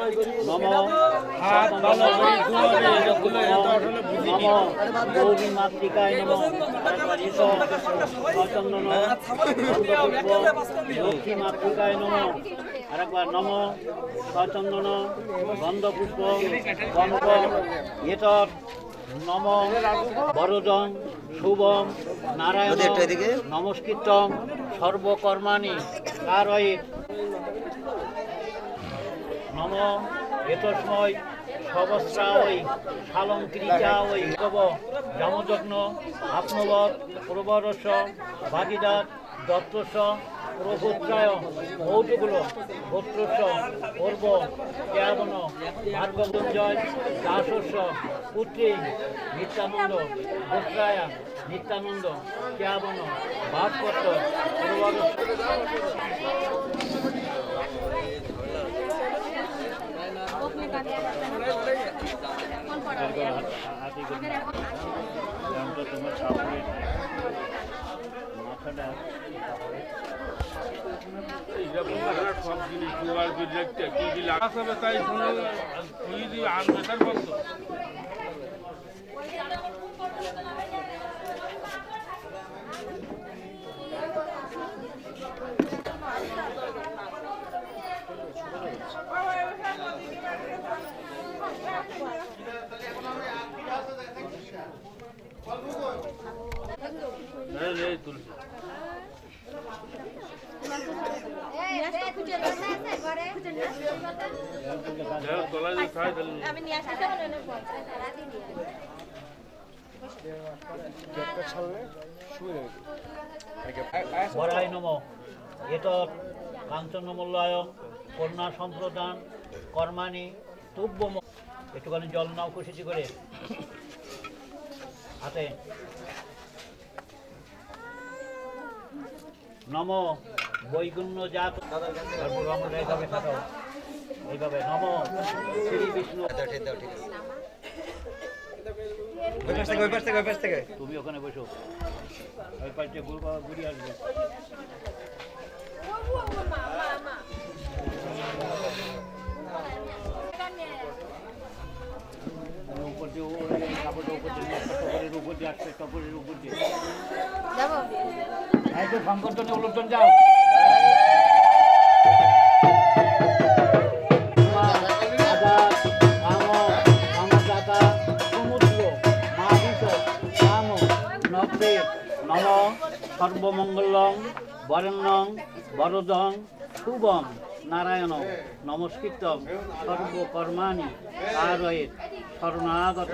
নম গৌরী মাতৃকায় নম সচন্দন লক্ষ্মী মাতৃকায় নম আরেকবার নম সচন্দন গন্ধপুষ্প গন্ধ এতৎ নম বরদং শুভম নারায়ণ নমস্কৃতং সর্বকর্মাণি কারয়ে নম এতস্মৈ সবস্রাওই শালঙ্কৃতাওই কব যমযজ্ঞ আত্মবৎ প্রবরস্য ভাগীদার দত্তস্য প্রভুত্রায় মৌটুকুল গোত্রস্য পূর্ব কেয়াবন ভার্গবঞ্জয় দাসস্য পুত্রী নিত্যানন্দ গোত্রায়া নিত্যানন্দ কেয়াবন ভাস্কর্য তোমার সামনে মাথাটা সব জিনিস জোগাড় করে রাখতে কি কি লাগাতে হবে তাই তুই দিয়ে আনবে তার বলতো তুলসী বরাই নম এতৎ কাঞ্চনমূল্যায়ং কন্যা সম্প্রদান কর্মাণি তুব্য একটুখানি জল নাও খুশিটি করে হাতে নম বৈগুণ্য জাত তারপর আমরা এইভাবে থাকো এইভাবে নম শ্রী বিষ্ণু তুমি ওখানে বসো ওই পাশে গুরু বাবা ঘুরে আসবে উপর দিয়ে কাপড়ের উপর দিয়ে টপরের উপর দিয়ে আসছে টপরের উপর দিয়ে এই তো সংকটনে উল্লটন যাও নম সর্বমঙ্গলং বরেণ্যং বরদং শুভম নারায়ণ নমস্কৃতং সর্বকর্মাণি কারয়েৎ শরণাগত